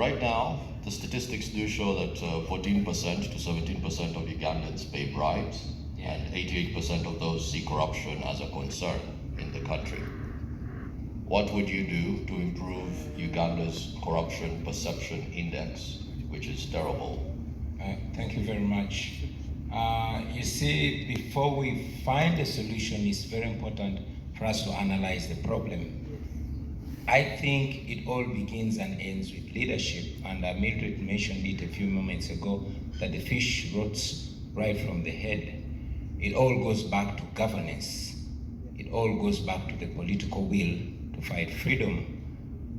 Right now, the statistics do show that 14% to 17% of Ugandans pay bribes, and 88% of those see corruption as a concern in the country. What would you do to improve Uganda's corruption perception index, which is terrible? Thank you very much. You see, before we find a solution, it's very important for us to analyze the problem. I think it all begins and ends with leadership, and Mildred mentioned it a few moments ago, that the fish rots right from the head. It all goes back to governance. It all goes back to the political will to fight freedom.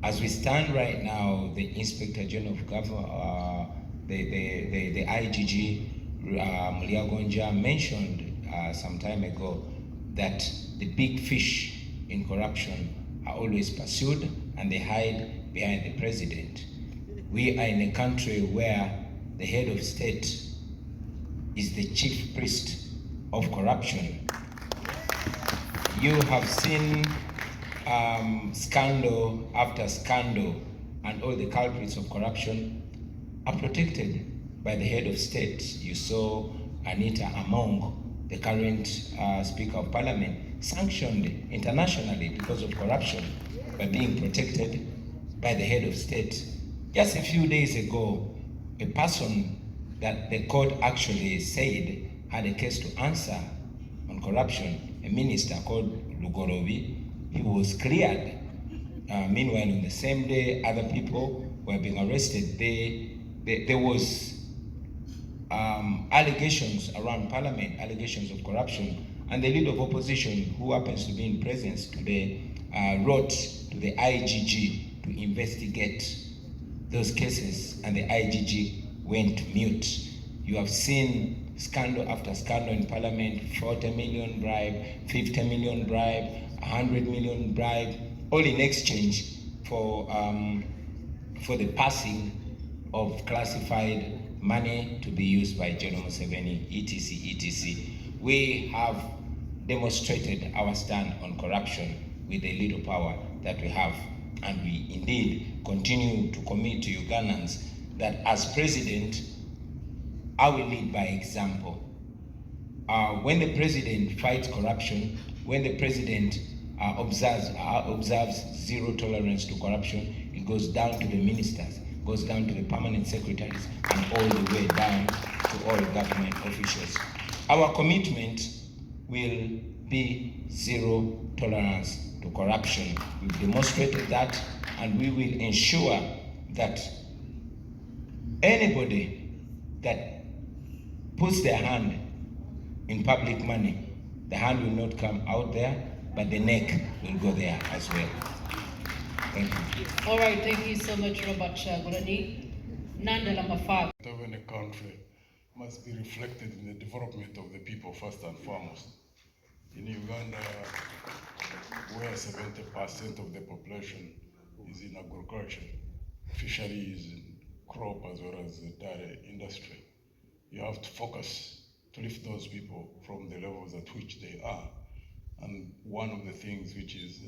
As we stand right now, the Inspector General of Government, the IGG, Mliagonja, mentioned some time ago that the big fish in corruption are always pursued and they hide behind the president. We are in a country where the head of state is the chief priest of corruption. You have seen scandal after scandal, and all the culprits of corruption are protected by the head of state. You saw Anita Among, the current Speaker of Parliament, sanctioned internationally because of corruption, by being protected by the head of state. Just a few days ago, a person that the court actually said had a case to answer on corruption, a minister called Lugorobi, he was cleared. Meanwhile, on the same day, other people were being arrested. There was allegations around Parliament, allegations of corruption, and the leader of opposition, who happens to be in presence today, wrote to the IGG to investigate those cases, and the IGG went mute. You have seen scandal after scandal in Parliament: 40 million bribe, 50 million bribe, 100 million bribe, all in exchange for the passing of classified money to be used by General Museveni, etc., etc. We have demonstrated our stand on corruption with the little power that we have, and we indeed continue to commit to Ugandans that as president, I will lead by example. When the president fights corruption, when the president observes zero tolerance to corruption, it goes down to the ministers, goes down to the permanent secretaries, and all the way down to all government officials. Our commitment will be zero tolerance to corruption. We've demonstrated that, and we will ensure that anybody that puts their hand in public money, the hand will not come out there, but the neck will go there as well. Thank you. All right, thank you so much, Robert Chagurani. Nandala Mafab. In a country must be reflected in the development of the people first and foremost. In Uganda, where 70% of the population is in agriculture, fisheries, and crop, as well as the dairy industry, you have to focus to lift those people from the levels at which they are. And one of the things which is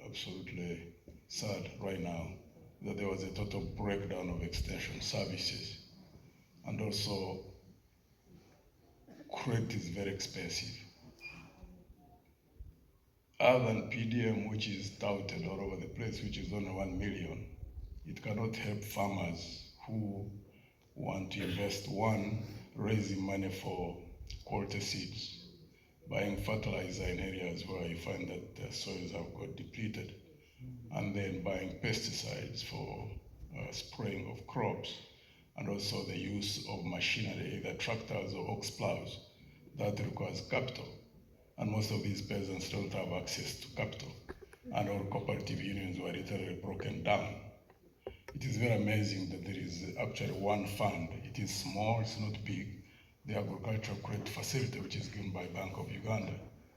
absolutely sad right now, that there was a total breakdown of extension services. And also, crate is very expensive. Other than PDM, which is touted all over the place, which is only 1 million, it cannot help farmers who want to invest, one, raising money for quality seeds, buying fertilizer in areas where you find that the soils have got depleted, and then buying pesticides for spraying of crops, and also the use of machinery, either tractors or ox plows, that requires capital. And most of these peasants don't have access to capital, and our cooperative unions were literally broken down. It is very amazing that there is actually one fund. It is small, it's not big, the agricultural credit facility, which is given by Bank of Uganda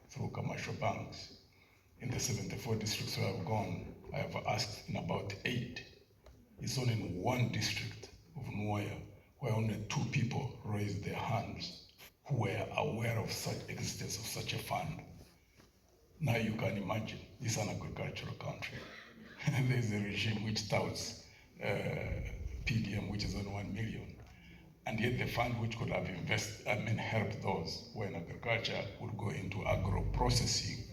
through commercial banks. In the 74 districts where I've gone, I have asked in about 8. It's only in one district of Nwaya where only 2 people raised their hands who were aware of such existence of such a fund. Now you can imagine, this is an agricultural country. There's a regime which touts which is only 1 million. And yet the fund which could have helped those who are in agriculture would go into agro-processing.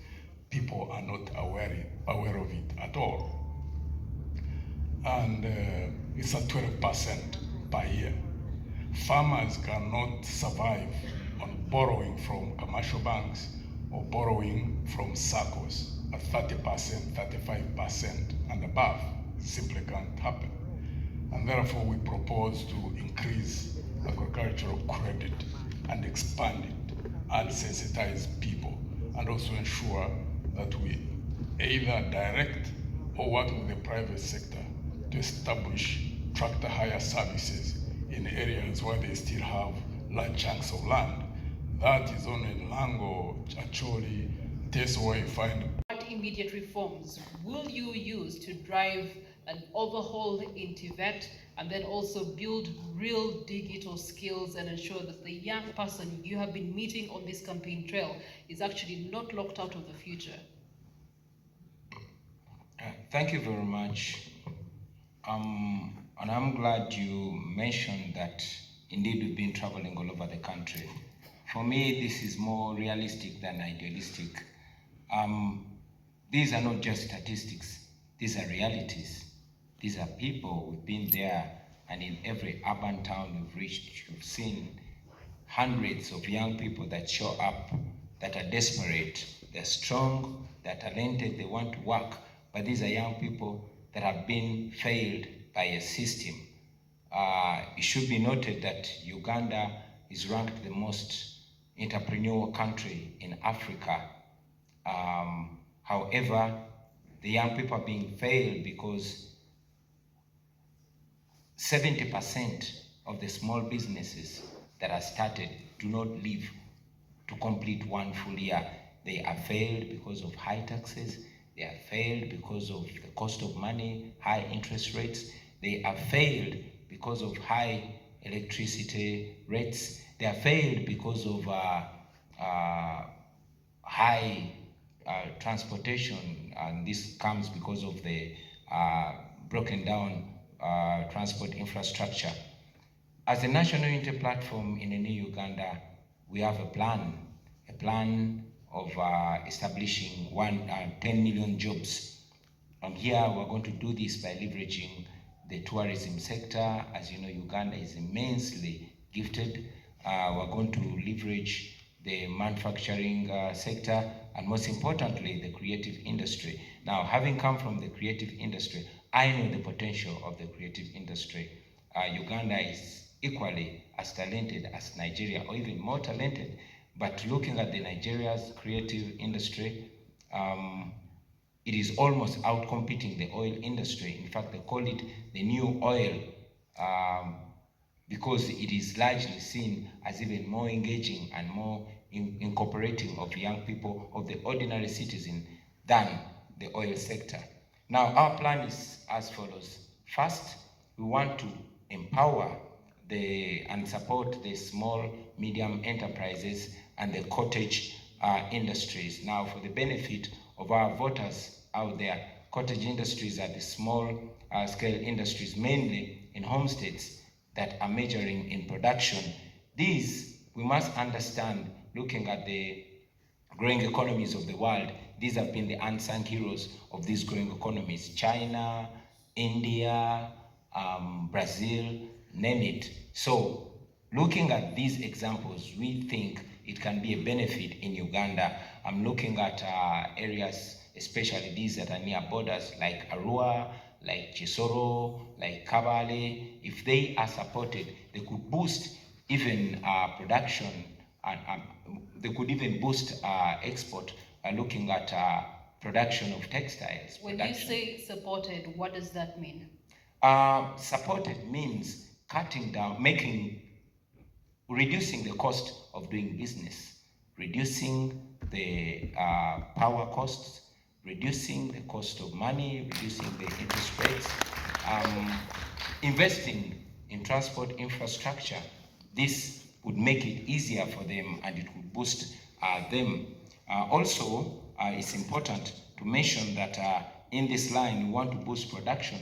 People are not aware of it at all. And it's at 12% per year. Farmers cannot survive on borrowing from commercial banks or borrowing from SACCOs at 30%, 35% and above. It simply can't happen. And therefore we propose to increase agricultural credit and expand it and sensitize people, and also ensure that we either direct or work with the private sector to establish tractor hire services in areas where they still have large chunks of land. That is only in Lango, Chacholi, Teso, where you find. What immediate reforms will you use to drive an overhaul in TVET and then also build real digital skills and ensure that the young person you have been meeting on this campaign trail is actually not locked out of the future? Thank you very much. And I'm glad you mentioned that indeed we've been traveling all over the country. For me, this is more realistic than idealistic. These are not just statistics, these are realities. These are people who've been there, and in every urban town you've reached, you've seen hundreds of young people that show up, that are desperate, they're strong, they're talented, they want to work, but these are young people that have been failed by a system. It should be noted that Uganda is ranked the most entrepreneurial country in Africa. However, the young people are being failed because 70% of the small businesses that are started do not live to complete 1 full year. They are failed because of high taxes. They are failed because of the cost of money, high interest rates. They are failed because of high electricity rates. They are failed because of high transportation, and this comes because of the broken down transport infrastructure. As a national unity platform in a new Uganda, we have a plan of establishing 10 million jobs. And here we're going to do this by leveraging the tourism sector. As you know, Uganda is immensely gifted. We're going to leverage the manufacturing sector, and most importantly, the creative industry. Now, having come from the creative industry, I know the potential of the creative industry. Uganda is equally as talented as Nigeria, or even more talented. But looking at the Nigeria's creative industry, it is almost outcompeting the oil industry. In fact, they call it the new oil because it is largely seen as even more engaging and more incorporating of young people, of the ordinary citizen, than the oil sector. Now, our plan is as follows. First, we want to empower and support the small, medium enterprises and the cottage industries. Now, for the benefit of our voters out there, cottage industries are the small scale industries, mainly in homesteads that are majoring in production. These, we must understand, looking at the growing economies of the world, these have been the unsung heroes of these growing economies. China, India, Brazil, name it. So, looking at these examples, we think it can be a benefit in Uganda. I'm looking at areas, especially these that are near borders, like Arua, like Chisoro, like Kabale. If they are supported, they could boost even production, and they could even boost export. Looking at production of textiles. When you say supported, what does that mean? Supported means cutting down, reducing the cost of doing business, reducing the power costs, reducing the cost of money, reducing the interest rates, investing in transport infrastructure. This would make it easier for them, and it would boost them. Also, it's important to mention that in this line, we want to boost production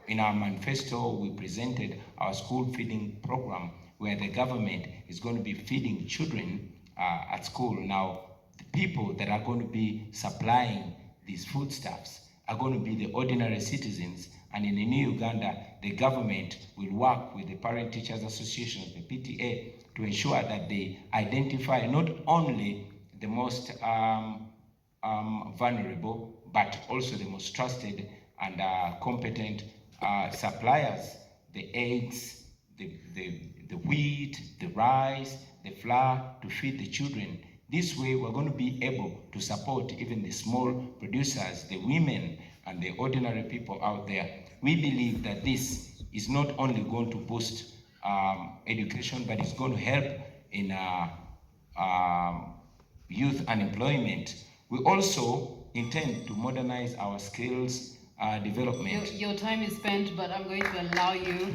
In our manifesto, we presented our school feeding program where the government is going to be feeding children at school. Now, the people that are going to be supplying these foodstuffs are going to be the ordinary citizens, and in the new Uganda, the government will work with the Parent Teachers Associations, the PTA, to ensure that they identify not only the most vulnerable, but also the most trusted and competent suppliers, the eggs, the wheat, the rice, the flour, to feed the children. This way, we're going to be able to support even the small producers, the women, and the ordinary people out there. We believe that this is not only going to boost education, but it's going to help in youth unemployment. We also intend to modernize our skills development. Your time is spent, but I'm going to allow you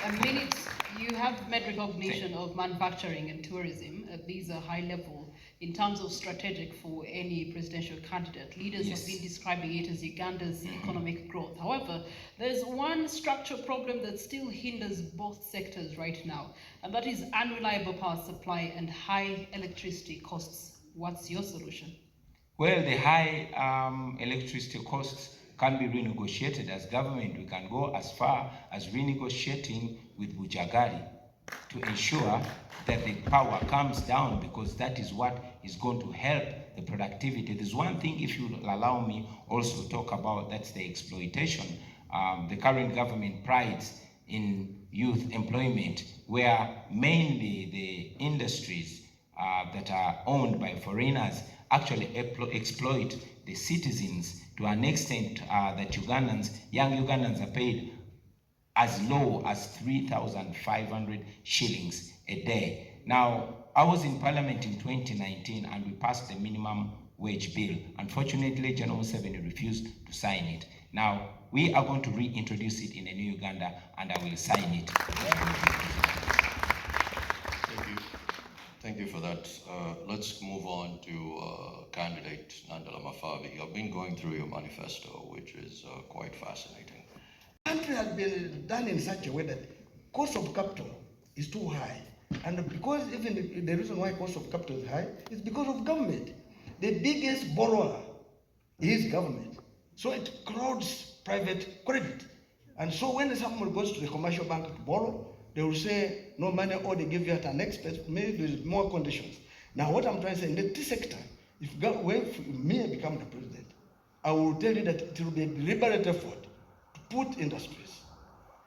a minute. You have made recognition of manufacturing and tourism. These are high level in terms of strategic for any presidential candidate. Leaders have been describing it as Uganda's economic growth. However, there's one structural problem that still hinders both sectors right now, and that is unreliable power supply and high electricity costs. What's your solution? Well, the high electricity costs can be renegotiated. As government, we can go as far as renegotiating with Bujagali to ensure that the power comes down, because that is what is going to help the productivity. There's one thing, if you allow me also to talk about, that's the exploitation. The current government prides in youth employment, where mainly the industries that are owned by foreigners actually exploit the citizens to an extent that young Ugandans are paid as low as 3,500 shillings a day. Now, I was in Parliament in 2019 and we passed the minimum wage bill. Unfortunately, General Museveni refused to sign it. Now, we are going to reintroduce it in a new Uganda and I will sign it. Thank you for that. Let's move on to candidate Nandala Mafavi. I've been going through your manifesto, which is quite fascinating. The country has been done in such a way that cost of capital is too high. And because even the reason why cost of capital is high is because of government. The biggest borrower is government. So it crowds private credit. And so when someone goes to the commercial bank to borrow, they will say no money, or they give you at an expense, maybe there's more conditions. Now what I'm trying to say, in the tea sector, if me become the president, I will tell you that it will be a deliberate effort to put industries,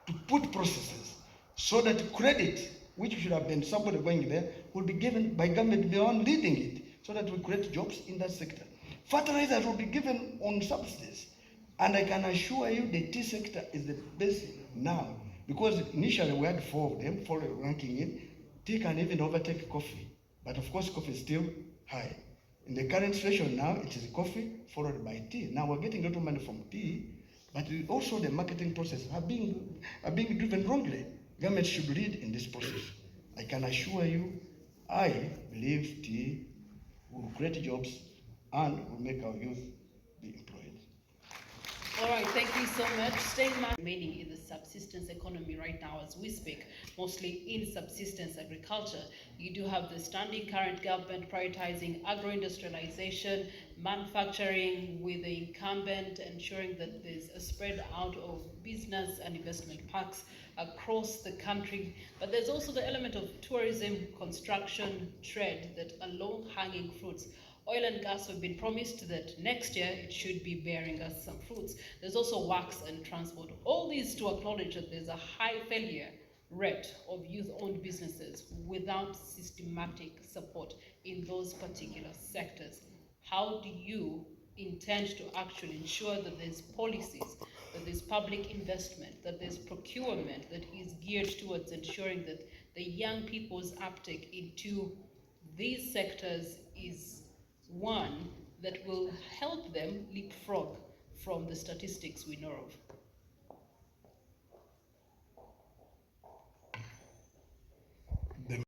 to put processes, so that credit, which should have been somebody going there, will be given by government beyond leading it, so that we create jobs in that sector. Fertilizers will be given on subsidies. And I can assure you the tea sector is the best now. Because initially we had 4 of them, 4 ranking in. Tea can even overtake coffee. But of course, coffee is still high. In the current situation now, it is coffee followed by tea. Now we're getting a lot of money from tea, but also the marketing process are being driven wrongly. Government should lead in this process. I can assure you, I believe tea will create jobs and will make our youth be employed. All right, thank you so much. Staying remaining in the subsistence economy right now as we speak, mostly in subsistence agriculture. You do have the standing current government prioritizing agro-industrialization, manufacturing with the incumbent, ensuring that there's a spread out of business and investment parks across the country. But there's also the element of tourism, construction, trade that are low-hanging fruits. Oil and gas have been promised that next year it should be bearing us some fruits. There's also works and transport. All these to acknowledge that there's a high failure rate of youth-owned businesses without systematic support in those particular sectors. How do you intend to actually ensure that there's policies, that there's public investment, that there's procurement that is geared towards ensuring that the young people's uptake into these sectors is one that will help them leapfrog from the statistics we know of?